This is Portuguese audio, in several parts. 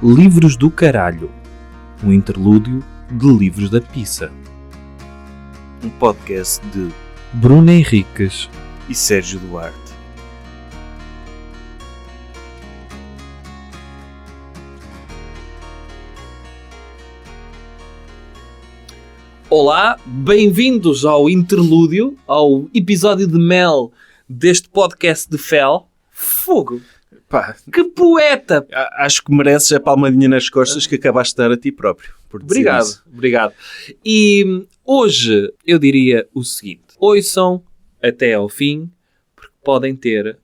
Livros do Caralho, um interlúdio de livros da pizza. Um podcast de Bruno Henriques e Sérgio Duarte. Olá, bem-vindos ao interlúdio, ao episódio de mel deste podcast de Fel. Fogo! Pá, Que poeta! acho que mereces a palmadinha nas costas que acabaste de dar a ti próprio. Por dizer Obrigado, isso. obrigado. E hoje eu diria o seguinte: ouçam até ao fim, porque podem ter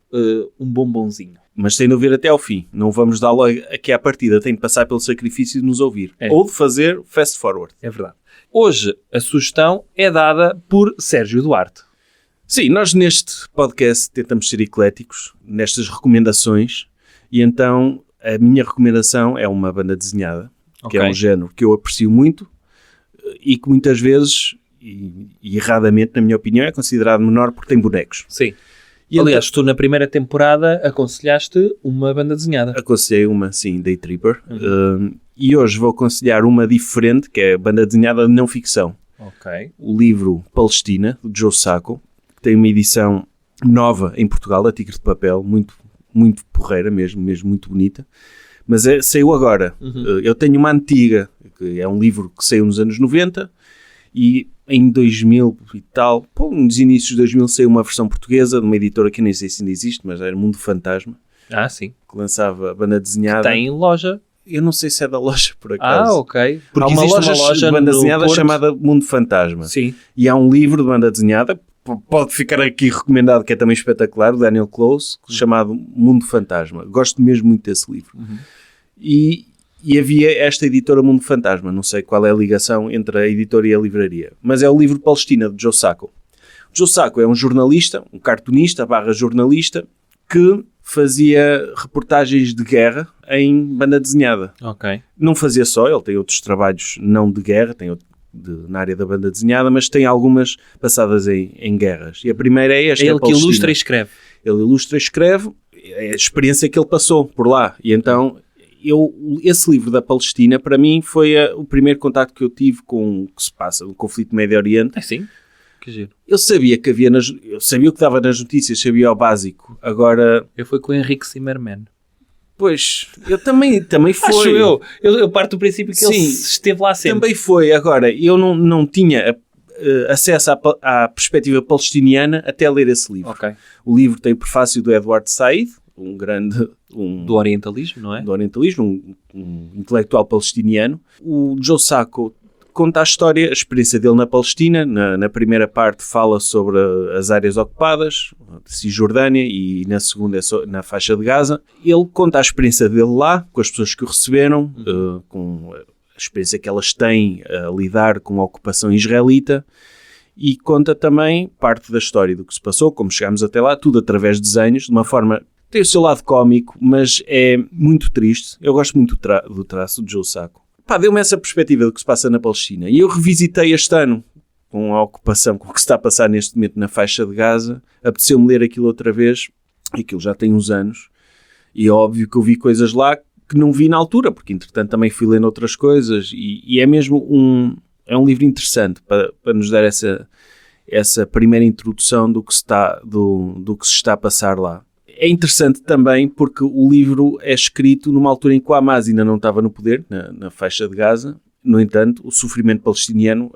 um bombonzinho. Mas tem de ouvir até ao fim. Não vamos dar logo aqui à partida. Tem de passar pelo sacrifício de nos ouvir. É. Ou de fazer fast forward. É verdade. Hoje a sugestão é dada por Sérgio Duarte. Sim, nós neste podcast tentamos ser ecléticos nestas recomendações. E então a minha recomendação é uma banda desenhada. Que é um género que eu aprecio muito e que muitas vezes, e erradamente na minha opinião, é considerado menor porque tem bonecos. Sim. E Aliás, tu na primeira temporada aconselhaste uma banda desenhada. Aconselhei uma, sim, Day Tripper. E hoje vou aconselhar uma diferente, que é a banda desenhada de não ficção. Ok. O livro Palestina, do Joe Sacco, que tem uma edição nova em Portugal, a Tigre de Papel, muito, muito porreira mesmo muito bonita. Mas saiu agora. Eu tenho uma antiga, que é um livro que saiu nos anos 90, e em 2000 e tal, nos inícios de 2000 saiu uma versão portuguesa de uma editora que nem sei se ainda existe, mas era Mundo Fantasma, Ah, sim. que lançava a banda desenhada. Tem loja. Eu não sei se é da loja, por acaso. Ah, ok. Porque Há uma existe loja uma banda no desenhada Porto. chamada Mundo Fantasma. Sim. E há um livro de banda desenhada, pode ficar aqui recomendado, que é também espetacular, do Daniel Close, chamado Mundo Fantasma. Gosto mesmo muito desse livro. E havia esta editora Mundo Fantasma. Não sei qual é a ligação entre a editora e a livraria. Mas é o livro Palestina, de Joe Sacco. O Joe Sacco é um jornalista, um cartunista / jornalista, que fazia reportagens de guerra em banda desenhada. Ok. Não fazia só, ele tem outros trabalhos não de guerra, tem na área da banda desenhada, mas tem algumas passadas em guerras. E a primeira é esta. É ele que Palestina. ilustra e escreve. Ele ilustra e escreve, é a experiência que ele passou por lá. E então, esse livro da Palestina, para mim, foi o primeiro contacto que eu tive com o que se passa, o conflito no Médio Oriente. É sim. Que giro. Eu sabia que havia, eu sabia o que dava nas notícias, sabia o básico. Agora, Eu fui com o Henrique Zimmermann. pois, eu também foi. Acho eu parto do princípio que ele Sim, esteve lá sempre. Também foi. Agora, eu não tinha acesso à perspectiva palestiniana até ler esse livro. Ok. O livro tem o prefácio do Edward Said, um grande... Do orientalismo, não é? do orientalismo, um intelectual palestiniano. O Joe Sacco conta a história, a experiência dele na Palestina. Na primeira parte fala sobre as áreas ocupadas, Cisjordânia, e na segunda é na faixa de Gaza. Ele conta a experiência dele lá, com as pessoas que o receberam, com a experiência que elas têm a lidar com a ocupação israelita, e conta também parte da história do que se passou, como chegámos até lá, tudo através de desenhos, de uma forma... Tem o seu lado cómico, mas é muito triste. Eu gosto muito do traço de Joe Sacco. Deu-me essa perspectiva do que se passa na Palestina. E eu revisitei este ano, com a ocupação, com o que se está a passar neste momento na faixa de Gaza. Apeteceu-me ler aquilo outra vez. Aquilo já tem uns anos. E é óbvio que eu vi coisas lá que não vi na altura, porque entretanto também fui lendo outras coisas. E é mesmo um livro interessante para nos dar essa primeira introdução do que se está a passar lá. É interessante também porque o livro é escrito numa altura em que o Hamas ainda não estava no poder, na faixa de Gaza. No entanto, o sofrimento palestiniano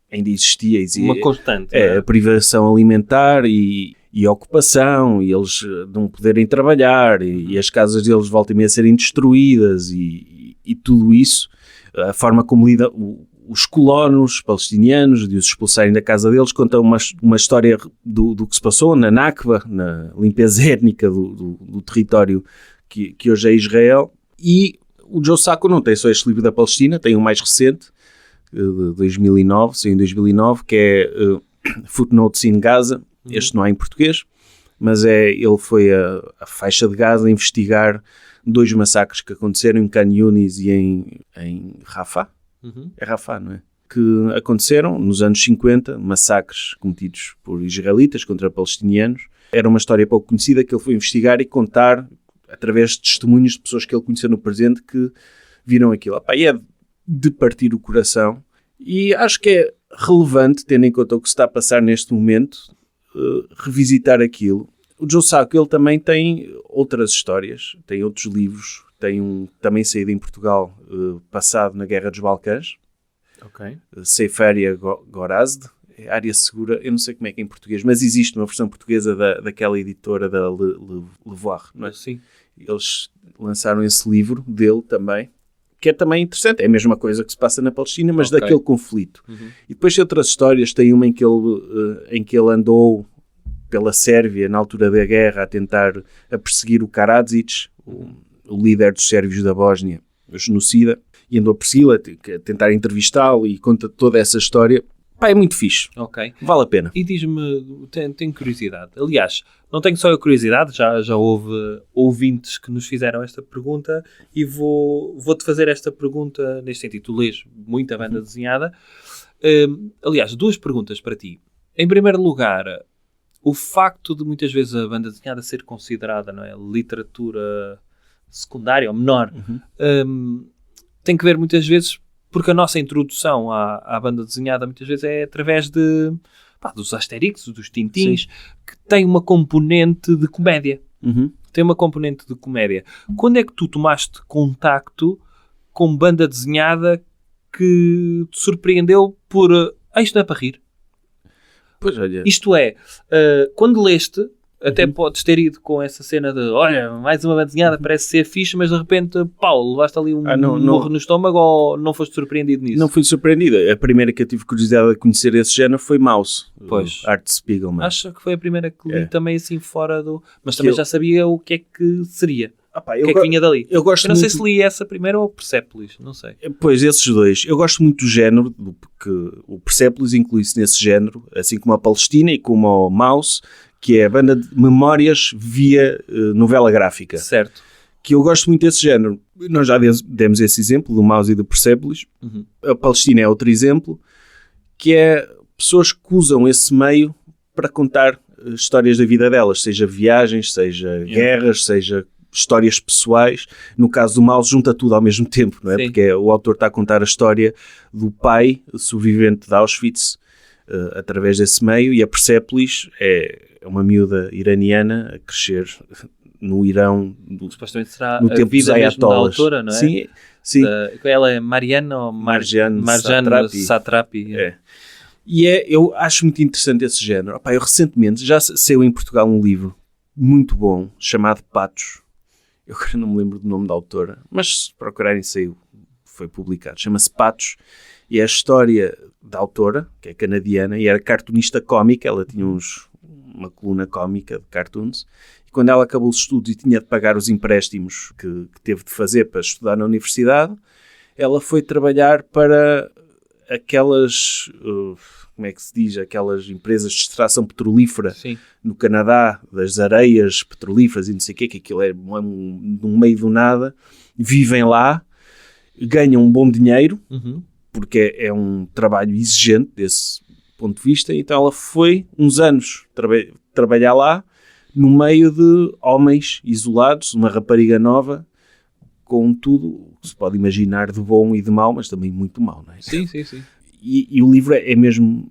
ainda existia. Uma constante. A privação alimentar e a ocupação, e eles não poderem trabalhar, e as casas deles voltam a serem destruídas, e tudo isso, a forma como lida os colonos palestinianos, de os expulsarem da casa deles, conta uma história do que se passou na Nakba, na limpeza étnica do território que hoje é Israel. E o Joe Sacco não tem só este livro da Palestina, tem um mais recente, de 2009, saiu em 2009, que é Footnotes in Gaza. Este não há em português, mas ele foi a faixa de Gaza a investigar 2 massacres que aconteceram em Khan Yunis e em Rafah. É Rafah, não é? Que aconteceram nos anos 50, massacres cometidos por israelitas contra palestinianos. Era uma história pouco conhecida que ele foi investigar e contar através de testemunhos de pessoas que ele conheceu no presente que viram aquilo. Epá, e é de partir o coração. E acho que é relevante, tendo em conta o que se está a passar neste momento, revisitar aquilo. O Joe Sacco, ele também tem outras histórias, tem outros livros, tem um também saído em Portugal, passado na Guerra dos Balcãs. Ok. Safe Area Gorazd, área segura, eu não sei como é que é em português, mas existe uma versão portuguesa daquela editora da Levoir, não é? Sim. Eles lançaram esse livro dele também, que é também interessante, é a mesma coisa que se passa na Palestina, mas daquele conflito. E depois tem outras histórias, tem uma em que ele andou pela Sérvia, na altura da guerra, a perseguir o Karadzic, o líder dos sérvios da Bósnia, o genocida, e andou a persegui-lo, a tentar entrevistá-lo, e conta toda essa história. Pá, é muito fixe. Ok. Vale a pena. E diz-me, tenho curiosidade. Aliás, não tenho só a curiosidade, já houve ouvintes que nos fizeram esta pergunta e vou-te fazer esta pergunta neste sentido. Tu lês muita banda desenhada. Aliás, 2 perguntas para ti. Em primeiro lugar, o facto de muitas vezes a banda desenhada ser considerada, não é, literatura secundária ou menor, tem que ver muitas vezes, porque a nossa introdução à banda desenhada muitas vezes é através dos Asterix, dos Tintins, que tem uma componente de comédia. Tem uma componente de comédia. Quando é que tu tomaste contacto com banda desenhada que te surpreendeu por... isto não é para rir. Pois, olha. Isto é, quando leste, até podes ter ido com essa cena de olha, mais uma banda desenhada, parece ser fixe, mas de repente, Paulo, levaste ali um morro no estômago ou não foste surpreendido nisso? Não fui surpreendido. A primeira que eu tive curiosidade de conhecer esse género foi Mouse, pois. Art Spiegelman. Acho que foi a primeira que li também assim fora do... Mas também já sabia o que é que seria. O que é que vinha dali? Eu não sei se li essa primeira ou Persepolis, não sei. Pois, esses dois. Eu gosto muito do género, porque o Persepolis inclui-se nesse género, assim como a Palestina e como o Mouse, que é a banda de memórias via novela gráfica. Certo. Que eu gosto muito desse género. Nós já demos esse exemplo do Mouse e do Persepolis. A Palestina é outro exemplo, que é pessoas que usam esse meio para contar histórias da vida delas, seja viagens, seja guerras, seja histórias pessoais. No caso do Mouse, junta tudo ao mesmo tempo, não é? Sim. Porque o autor está a contar a história do pai sobrevivente de Auschwitz através desse meio, e a Persepolis é uma miúda iraniana a crescer no Irão supostamente será no tempo dos ayatollahs. Da autora, não é? Sim, sim. Ela é Mariana ou Marjane Satrapi. É. E eu acho muito interessante esse género. Eu recentemente já saiu em Portugal um livro muito bom chamado Patos. Eu agora não me lembro do nome da autora, mas se procurarem foi publicado. Chama-se Patos, e é a história da autora, que é canadiana, e era cartunista cómica. Ela tinha uma coluna cómica de cartoons, e quando ela acabou os estudos e tinha de pagar os empréstimos que teve de fazer para estudar na universidade, ela foi trabalhar para aquelas... como é que se diz? Aquelas empresas de extração petrolífera. Sim. No Canadá, das areias petrolíferas e não sei o quê, que aquilo é no meio do nada. Vivem lá, ganham um bom dinheiro, porque é um trabalho exigente desse ponto de vista. Então ela foi uns anos trabalhar lá, no meio de homens isolados, uma rapariga nova, com tudo o que se pode imaginar de bom e de mau, mas também muito mau, não é? Sim. E o livro é mesmo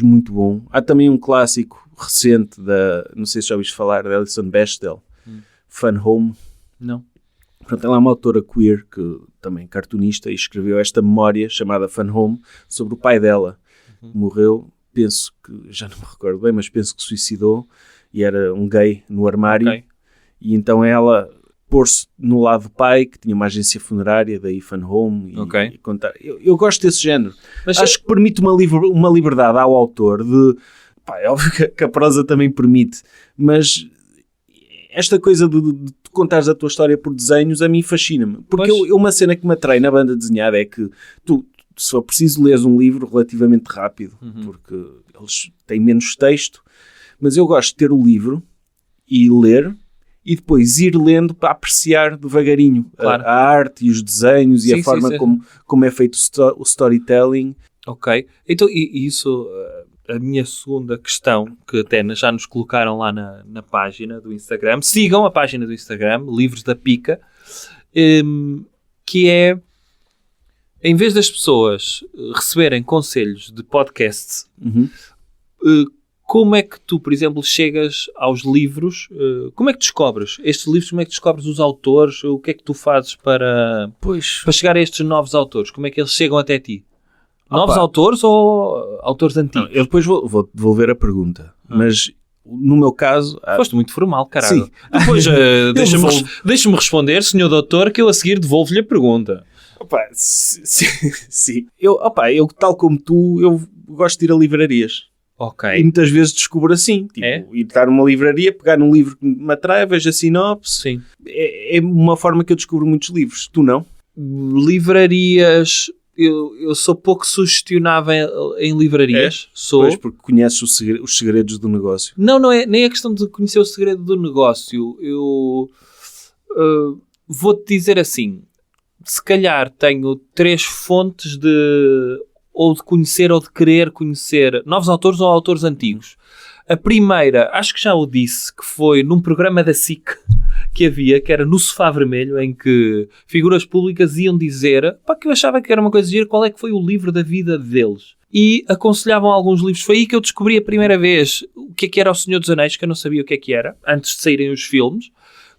muito bom. Há também um clássico recente não sei se já ouviste falar, da Alison Bechdel, Fun Home. Não. Pronto, ela é uma autora queer, que também cartunista, e escreveu esta memória chamada Fun Home sobre o pai dela. Morreu, penso que, já não me recordo bem, mas penso que suicidou, e era um gay no armário. Okay. E então ela pôr-se no lado do pai, que tinha uma agência funerária, daí Fun Home, e contar. Eu gosto desse género. Mas acho que permite uma liberdade ao autor de... é óbvio que a prosa também permite, mas esta coisa de contares a tua história por desenhos, a mim fascina-me. Porque uma cena que me atrai na banda desenhada é que tu, se for preciso, lês um livro relativamente rápido, porque eles têm menos texto, mas eu gosto de ter o livro e ler, e depois ir lendo para apreciar devagarinho a arte e os desenhos e a forma como é feito o storytelling. Ok. Então, e isso, a minha segunda questão, que até já nos colocaram lá na página do Instagram. Sigam a página do Instagram, Livros da Pica, que é, em vez das pessoas receberem conselhos de podcasts, como é que tu, por exemplo, chegas aos livros? Como é que descobres estes livros? Como é que descobres os autores? O que é que tu fazes para chegar a estes novos autores? Como é que eles chegam até ti? Novos autores ou autores antigos? Não, eu depois vou devolver a pergunta, mas no meu caso... Foste muito formal, caralho. Sim. Depois deixa-me responder, senhor doutor, que eu a seguir devolvo-lhe a pergunta. Sim. Eu, tal como tu, eu gosto de ir a livrarias. Ok. E muitas vezes descubro assim. Ir estar numa livraria, pegar num livro que me atrai, vejo a sinopse. Sim. É uma forma que eu descubro muitos livros. Tu não? Livrarias... Eu sou pouco sugestionável em livrarias. Sou. Pois, porque conheces os segredos do negócio. Não é nem a questão de conhecer o segredo do negócio. Eu vou-te dizer assim, se calhar tenho 3 fontes de conhecer ou de querer conhecer novos autores ou autores antigos. A primeira, acho que já o disse, que foi num programa da SIC que havia, que era no Sofá Vermelho, em que figuras públicas iam dizer, que eu achava que era uma coisa de gira, qual é que foi o livro da vida deles. E aconselhavam alguns livros. Foi aí que eu descobri a primeira vez o que é que era O Senhor dos Anéis, que eu não sabia o que é que era, antes de saírem os filmes,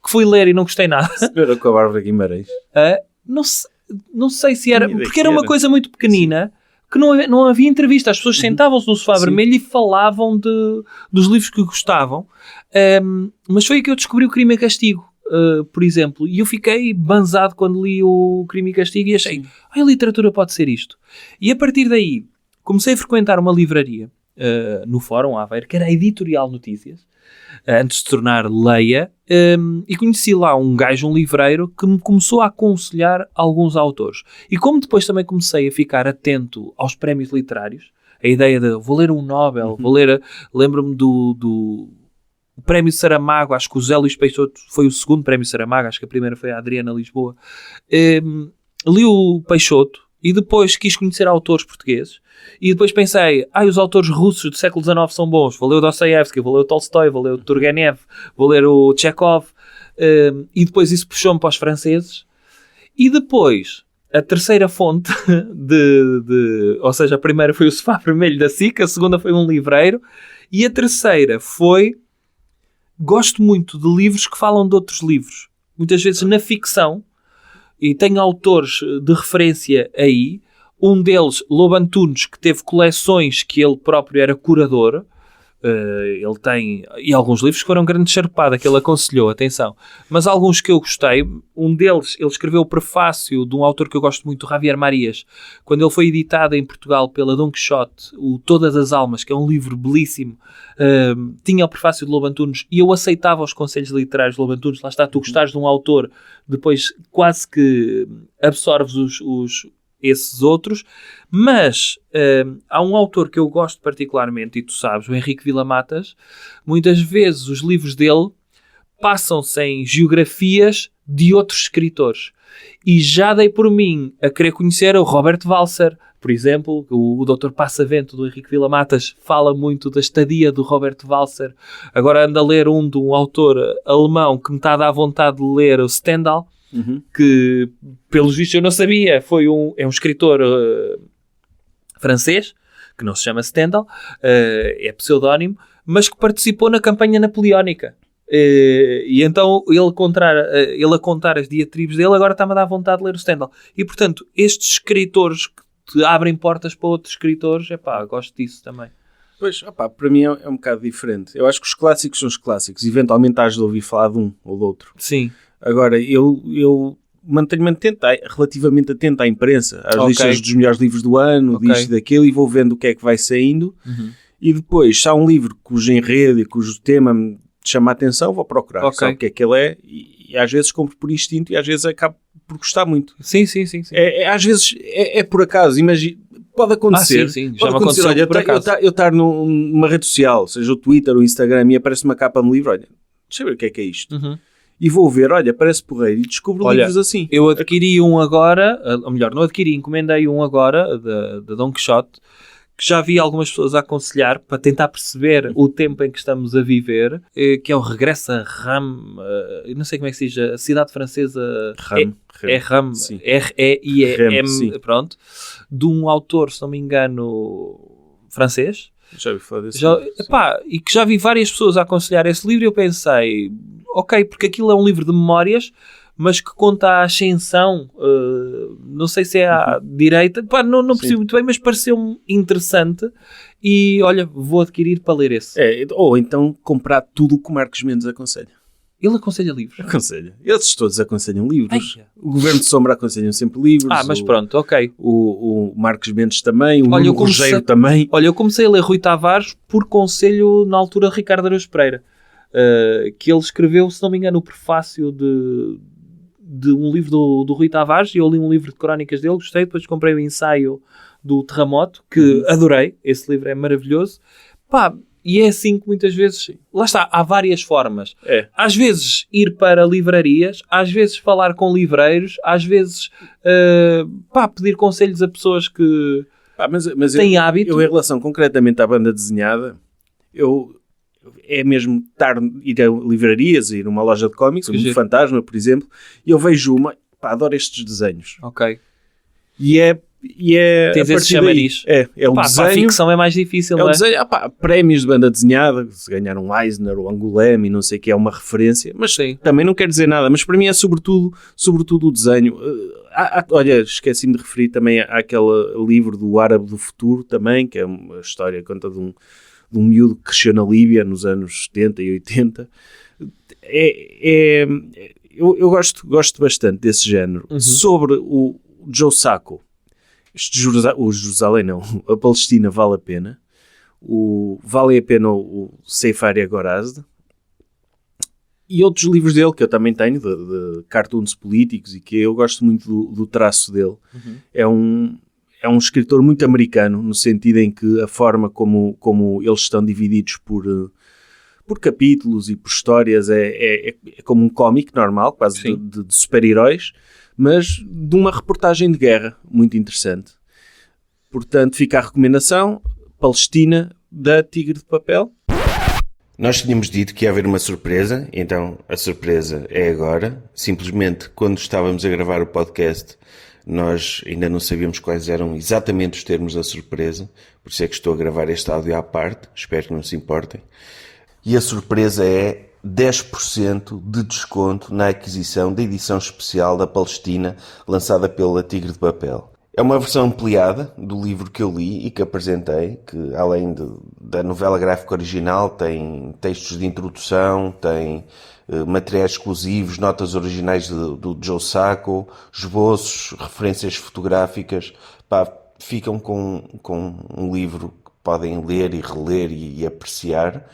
que fui ler e não gostei nada. Era com a Bárbara Guimarães. Não sei se era, porque era uma coisa muito pequenina, que não havia entrevista. As pessoas sentavam-se no Sofá Vermelho e falavam dos livros que gostavam. Mas foi aí que eu descobri o Crime e Castigo, por exemplo. E eu fiquei banzado quando li o Crime e Castigo e achei, a literatura pode ser isto. E a partir daí, comecei a frequentar uma livraria no Fórum Aveiro, que era a Editorial Notícias, antes de se tornar Leia, e conheci lá um gajo, um livreiro, que me começou a aconselhar alguns autores. E como depois também comecei a ficar atento aos prémios literários, a ideia de vou ler um Nobel, lembro-me do Prémio Saramago, acho que o José Luís Peixoto foi o segundo Prémio Saramago, acho que a primeira foi a Adriana Lisboa. Li o Peixoto e depois quis conhecer autores portugueses. E depois pensei, os autores russos do século XIX são bons. Vou ler o Dostoiévski, vou ler o Tolstói, vou ler o Turgenev, vou ler o Chekhov. E depois isso puxou-me para os franceses. E depois, a terceira fonte, ou seja, a primeira foi o Sofá Vermelho da SIC, a segunda foi um livreiro. E a terceira foi, gosto muito de livros que falam de outros livros. Muitas vezes na ficção. E tenho autores de referência aí. Um deles, Lobo Antunes, que teve coleções que ele próprio era curador. Ele tem... E alguns livros que foram grande charpada, que ele aconselhou, atenção. Mas alguns que eu gostei. Um deles, ele escreveu o prefácio de um autor que eu gosto muito, Javier Marias. Quando ele foi editado em Portugal pela Dom Quixote, o Todas as Almas, que é um livro belíssimo, tinha o prefácio de Lobo Antunes e eu aceitava os conselhos literários de Lobo Antunes. Lá está, tu gostares de um autor, depois quase que absorves esses outros, mas há um autor que eu gosto particularmente, e tu sabes, o Henrique Vila-Matas. Muitas vezes os livros dele passam-se em geografias de outros escritores, e já dei por mim a querer conhecer o Robert Walser, por exemplo. O Dr. Passavento do Henrique Vila-Matas fala muito da estadia do Robert Walser. Agora ando a ler de um autor alemão que me está a dar vontade de ler, o Stendhal, que, pelos vistos, eu não sabia. É um escritor francês, que não se chama Stendhal, é pseudónimo, mas que participou na campanha napoleónica. E então, ele a contar as diatribes dele, agora está-me a dar vontade de ler o Stendhal. E, portanto, estes escritores que te abrem portas para outros escritores, gosto disso também. Pois, para mim é um bocado diferente. Eu acho que os clássicos são os clássicos. Eventualmente has de ouvir falar de um ou do outro. Sim. Agora, eu mantenho-me relativamente atento à imprensa, às listas dos melhores livros do ano, disto e daquilo, e vou vendo o que é que vai saindo. E depois, se há um livro cujo enredo e cujo tema me chama a atenção, vou procurar, sabe o que é que ele é, e às vezes compro por instinto e às vezes acabo por gostar muito. Sim. Às vezes é por acaso, imagina, pode acontecer. Sim. Já me aconteceu, olha, eu estar numa rede social, seja o Twitter ou o Instagram, e aparece uma capa no livro, olha, deixa eu ver o que é isto. E vou ver, olha, parece porreiro, e descubro livros assim. Eu adquiri um agora, ou melhor, não adquiri, encomendei um agora, da Dom Quixote, que já vi algumas pessoas a aconselhar para tentar perceber o tempo em que estamos a viver, que é o Regresso a Ram, não sei como é que se diz, a cidade francesa... Ram, sim. R-E-I-E-M, sim. pronto, de um autor, se não me engano, francês. Já ouvi falar desse e que já vi várias pessoas a aconselhar esse livro e eu pensei, ok, porque aquilo é um livro de memórias, mas que conta a ascensão, não sei se é à direita, não percebi muito bem, mas pareceu-me interessante e, olha, vou adquirir para ler esse. Ou então comprar tudo o que o Marcos Mendes aconselha. Ele aconselha livros? Aconselha. Eles todos aconselham livros. Ai. O Governo de Sombra aconselham sempre livros. Mas pronto, ok. O Marcos Mendes também, o Nuno Rogério também. Olha, eu comecei a ler Rui Tavares por conselho, na altura, de Ricardo Araújo Pereira, que ele escreveu, se não me engano, o prefácio de um livro do Rui Tavares, e eu li um livro de crónicas dele, gostei, depois comprei o ensaio do Terremoto, que adorei, esse livro é maravilhoso. E é assim que muitas vezes... Lá está, há várias formas. Às vezes ir para livrarias, às vezes falar com livreiros, às vezes pedir conselhos a pessoas que mas têm hábito. Eu, em relação concretamente à banda desenhada, é mesmo ir a livrarias, ir a uma loja de cómics, como o Fantasma, por exemplo, e eu vejo adoro estes desenhos. Ok. E tens esse chamariz. É um desenho. A ficção é mais difícil, não é? Desenho, prémios de banda desenhada, se ganhar um Eisner ou Angoulême e não sei o que, é uma referência, mas também não quer dizer nada, mas para mim é sobretudo o desenho. Olha, esqueci-me de referir também àquele livro do Árabe do Futuro também, que é uma história, conta de um miúdo que cresceu na Líbia nos anos 70 e 80. Eu gosto bastante desse género. Sobre o Joe Sacco, o Jerusalém não, a Palestina vale a pena. Vale a pena o Seifari Agorazde. E outros livros dele, que eu também tenho, de cartoons políticos, e que eu gosto muito do traço dele. É um escritor muito americano, no sentido em que a forma como eles estão divididos por capítulos e por histórias é como um cómic normal, quase de super-heróis, mas de uma reportagem de guerra muito interessante. Portanto, fica a recomendação: Palestina, da Tigre de Papel. Nós tínhamos dito que ia haver uma surpresa, então a surpresa é agora. Simplesmente, quando estávamos a gravar o podcast, nós ainda não sabíamos quais eram exatamente os termos da surpresa, por isso é que estou a gravar este áudio à parte, espero que não se importem. E a surpresa é 10% de desconto na aquisição da edição especial da Palestina, lançada pela Tigre de Papel. É uma versão ampliada do livro que eu li e que apresentei, que além da novela gráfica original tem textos de introdução, tem materiais exclusivos, notas originais do Joe Sacco, esboços, referências fotográficas. Ficam com um livro que podem ler e reler e apreciar.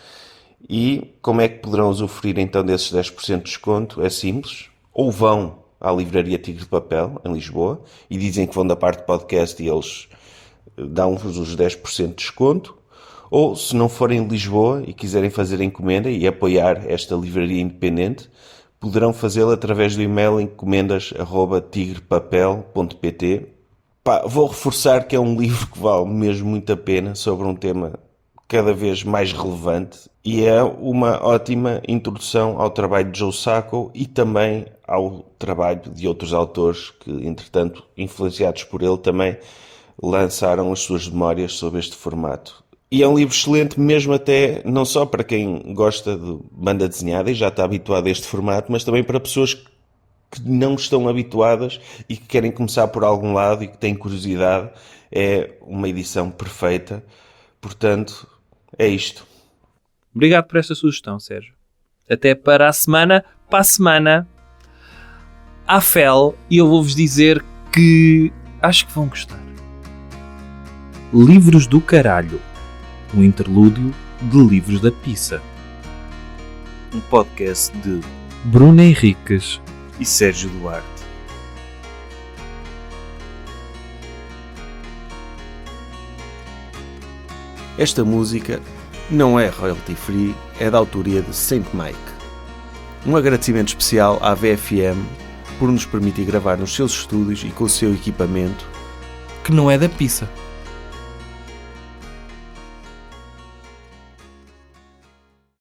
E como é que poderão usufruir então desses 10% de desconto? É simples. Ou vão à livraria Tigre de Papel, em Lisboa, e dizem que vão da parte do podcast e eles dão-vos os 10% de desconto. Ou, se não forem em Lisboa e quiserem fazer a encomenda e apoiar esta livraria independente, poderão fazê-lo através do e-mail encomendas@tigrepapel.pt. Vou reforçar que é um livro que vale mesmo muito a pena, sobre um tema cada vez mais relevante, e é uma ótima introdução ao trabalho de Joe Sacco e também ao trabalho de outros autores que, entretanto, influenciados por ele, também lançaram as suas memórias sobre este formato. E é um livro excelente mesmo até, não só para quem gosta de banda desenhada e já está habituado a este formato, mas também para pessoas que não estão habituadas e que querem começar por algum lado e que têm curiosidade. É uma edição perfeita. Portanto, é isto. Obrigado por esta sugestão, Sérgio. Até para a semana. Para a semana, à fel, e eu vou-vos dizer que acho que vão gostar. Livros do Caralho. Um interlúdio de Livros da Pizza. Um podcast de Bruno Henriques e Sérgio Duarte. Esta música não é royalty free, é da autoria de Saint Mike. Um agradecimento especial à VFM por nos permitir gravar nos seus estúdios e com o seu equipamento, que não é da pizza.